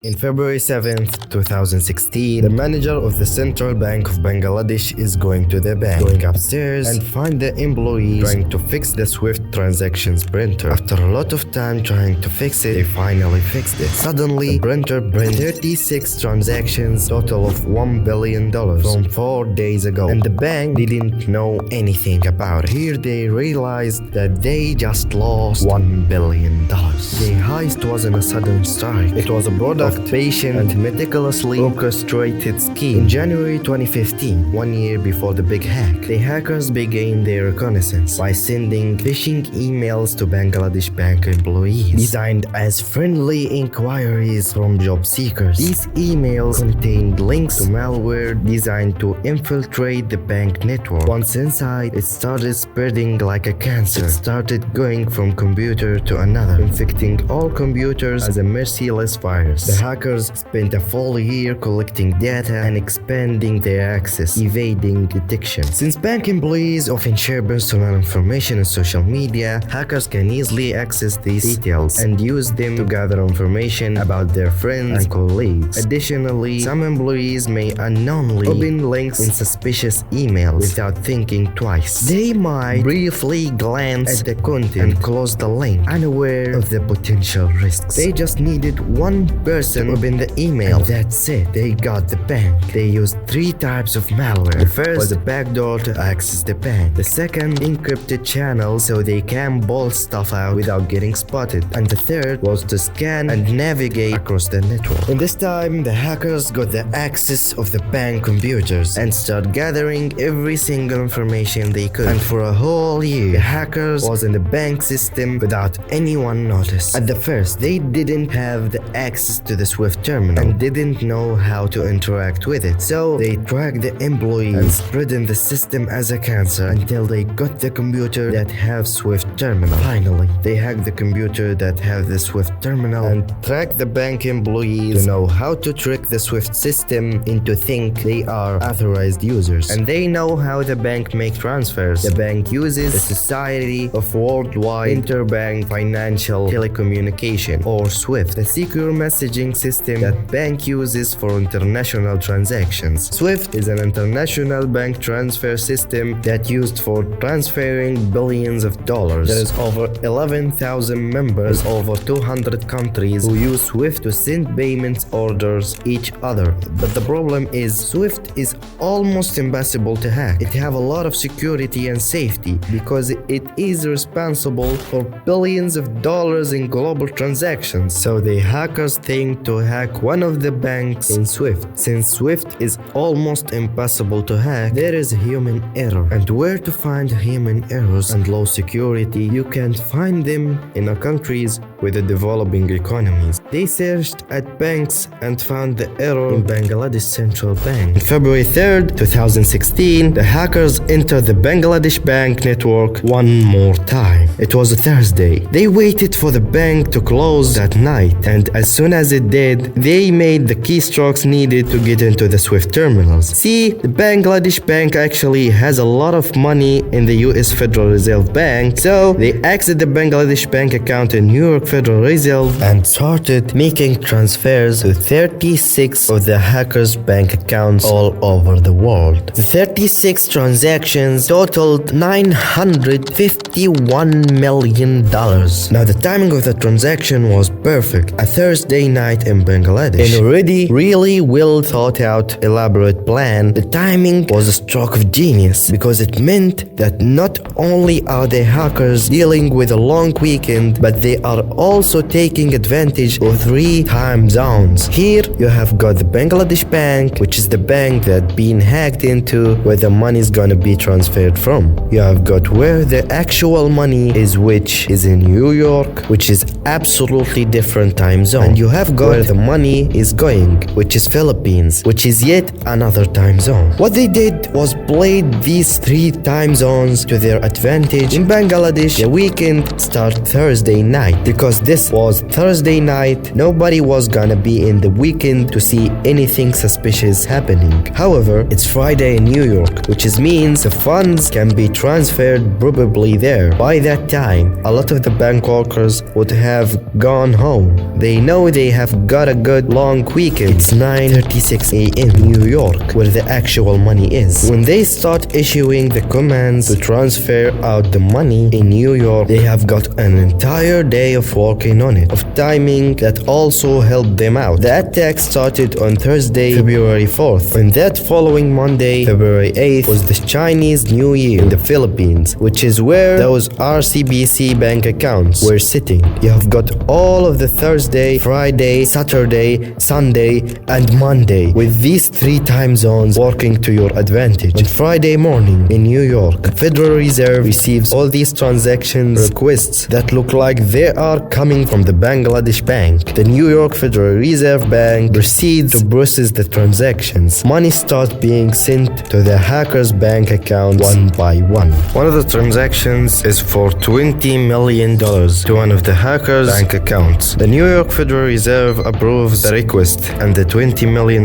In February 7th, 2016, the manager of the Central Bank of Bangladesh is going to the bank, going upstairs and find the employees trying to fix the SWIFT transactions printer. After a lot of time trying to fix it, they finally fixed it. Suddenly, the printer printed 36 transactions, total of $1 billion from 4 days ago, and the bank didn't know anything about it. Here they realized that they just lost $1 billion. The heist wasn't a sudden strike. It was a product patient and meticulously orchestrated scheme. In January 2015, 1 year before the big hack, the hackers began their reconnaissance by sending phishing emails to Bangladesh bank employees, designed as friendly inquiries from job seekers. These emails contained links to malware designed to infiltrate the bank network. Once inside, it started spreading like a cancer. It started going from computer to another, infecting all computers as a merciless virus. The hackers spent a full year collecting data and expanding their access, evading detection. Since bank employees often share personal information on social media, hackers can easily access these details and use them to gather information about their friends and colleagues. Additionally, some employees may unknowingly open links in suspicious emails without thinking twice. They might briefly glance at the content and close the link, unaware of the potential risks. They just needed one person to open the email, and that's it. They got the bank. They used 3 types of malware. The first was a backdoor to access the bank. The second, encrypted channels so they can bolt stuff out without getting spotted. And the third was to scan and navigate across the network. And this time, the hackers got the access of the bank computers and started gathering every single information they could. And for a whole year, the hackers was in the bank system without anyone notice. At the first, they didn't have the access to the SWIFT terminal and didn't know how to interact with it. So they tracked the employees and spread in the system as a cancer until they got the computer that have SWIFT terminal. Finally, they hacked the computer that have the SWIFT terminal and tracked the bank employees to know how to trick the SWIFT system into think they are authorized users. And they know how the bank make transfers. The bank uses the Society of Worldwide Interbank Financial Telecommunication, or SWIFT, the secure messaging system that bank uses for international transactions. SWIFT is an international bank transfer system that used for transferring billions of dollars. There is over 11,000 members, over 200 countries who use SWIFT to send payments orders each other. But the problem is SWIFT is almost impossible to hack. It have a lot of security and safety because it is responsible for billions of dollars in global transactions. So the hackers think to hack one of the banks in SWIFT. Since SWIFT is almost impossible to hack, there is human error. And where to find human errors and low security? You can't find them in countries with the developing economies. They searched at banks and found the error in Bangladesh Central Bank. On February 3rd, 2016, the hackers entered the Bangladesh bank network one more time. It was a Thursday. They waited for the bank to close that night, and as soon as it did, they made the keystrokes needed to get into the SWIFT terminals. See, the Bangladesh bank actually has a lot of money in the US Federal Reserve Bank, so they accessed the Bangladesh bank account in New York Federal Reserve and started making transfers to 36 of the hackers' bank accounts all over the world. The 36 transactions totaled $951 million. Now the timing of the transaction was perfect. A Thursday night in Bangladesh. In already really well thought out elaborate plan, the timing was a stroke of genius because it meant that not only are the hackers dealing with a long weekend, but they are also taking advantage of 3 time zones. Here you have got the Bangladesh bank, which is the bank that been hacked into, where the money is gonna be transferred from. You have got where the actual money is, which is in New York, which is absolutely different time zone. And you have got where the money is going, which is Philippines, which is yet another time zone. What they did was played these 3 time zones to their advantage. In Bangladesh, the weekend started Thursday night. Because this was Thursday night, nobody was gonna be in the weekend to see anything suspicious happening. However, it's Friday in New York. York, which means the funds can be transferred probably there. By that time, a lot of the bank workers would have gone home. They know they have got a good long weekend. It's 9:36 a.m. in New York, where the actual money is. When they start issuing the commands to transfer out the money in New York, they have got an entire day of working on it, of timing that also helped them out. The attack started on Thursday, February 4th. On that following Monday, February 8th, was the Chinese New Year in the Philippines, which is where those RCBC bank accounts were sitting. You have got all of the Thursday, Friday, Saturday, Sunday, and Monday, with these 3 time zones working to your advantage. On Friday morning in New York, Federal Reserve receives all these transaction requests that look like they are coming from the Bangladesh bank. The New York Federal Reserve Bank proceeds to process the transactions. Money starts being sent to the hackers' bank accounts one by one. One of the transactions is for $20 million to one of the hackers' bank accounts. The New York Federal Reserve approves the request, and the $20 million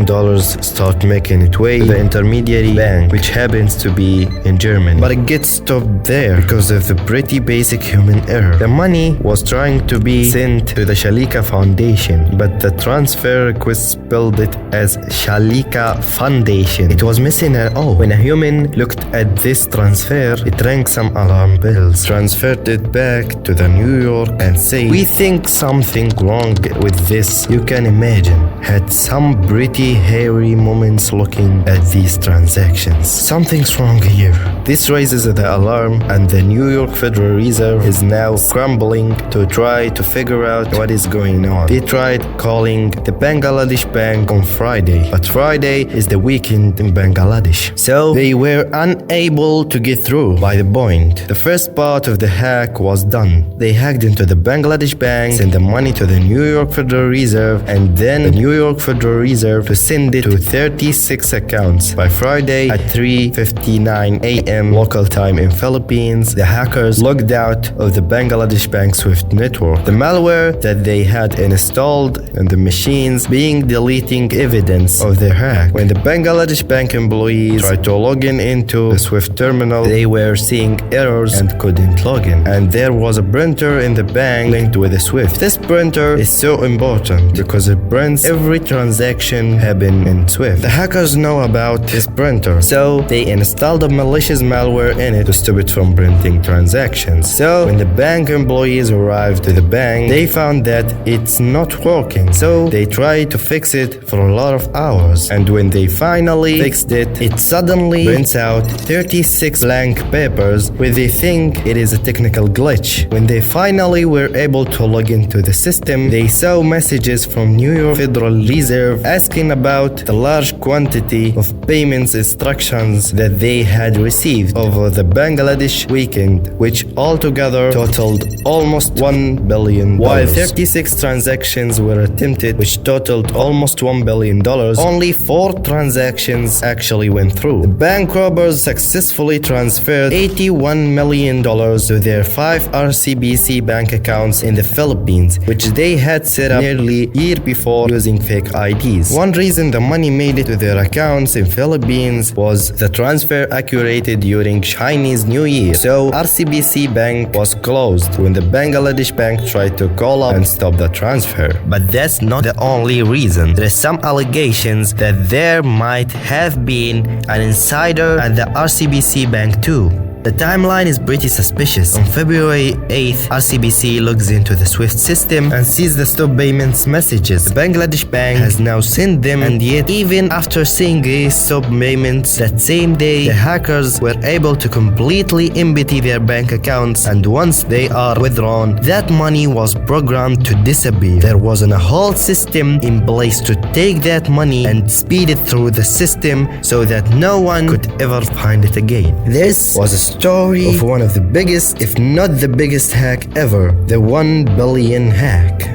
start making its way to the intermediary bank, which happens to be in Germany. But it gets stopped there because of the pretty basic human error. The money was trying to be sent to the Shalika Foundation, but the transfer request spelled it as Shalika Foundation. It was missing an O. When a human looked at this transfer, it rang some alarm bells, transferred it back to the New York and said, "We think something wrong with this." You can imagine, had some pretty hairy moments looking at these transactions. Something's wrong here. This raises the alarm, and the New York Federal Reserve is now scrambling to try to figure out what is going on. They tried calling the Bangladesh bank on Friday, but Friday is the weekend in Bangladesh, so they were unable to get through. By the point, the first part of the hack was done. They hacked into the Bangladesh bank, sent the money to the New York Federal Reserve, and then the New York Federal Reserve to send it to 36 accounts. By Friday at 3:59 a.m. local time in Philippines, the hackers logged out of the Bangladesh bank Swift network. The malware that they had installed in the machines being deleting evidence of their hack. When the Bangladesh bank employees tried to log in into the Swift terminal, they were seeing errors and couldn't log in. And there was a printer in the bank linked with the Swift. This printer is so important because it prints every transaction happening in Swift. The hackers know about this printer, so they installed a malicious malware in it to stop it from printing transactions. So when the bank employees arrived to the bank, they found that it's not working. So they tried to fix it for a lot of hours, and when they finally fixed it, it suddenly prints out 36 blank papers where they think it is a technical glitch. When they finally were able to log into the system, they saw messages from New York Federal Reserve asking about the large quantity of payments instructions that they had received over the Bangladesh weekend, which altogether totaled almost $1 billion. While 36 transactions were attempted, which totaled almost $1 billion, only 4 transactions actually went through. The bank robbers successfully transferred $81 million to their 5 RCBC bank accounts in the Philippines, which they had set up nearly a year before using fake IDs. One reason the money made it to their accounts in Philippines was the transfer occurred during Chinese New Year, so RCBC bank was closed when the Bangladesh bank tried to call up and stop the transfer. But that's not the only reason. There are some allegations that there might have been an insider at the RCBC bank too. The timeline is pretty suspicious. On February 8th, RCBC logs into the Swift system and sees the stop payments messages. The Bangladesh bank has now sent them, and yet even after seeing these stop payments that same day, the hackers were able to completely empty their bank accounts, and once they are withdrawn, that money was programmed to disappear. There wasn't a whole system in place to take that money and speed it through the system so that no one could ever find it again. This was a story of one of the biggest, if not the biggest hack ever, the $1 billion hack.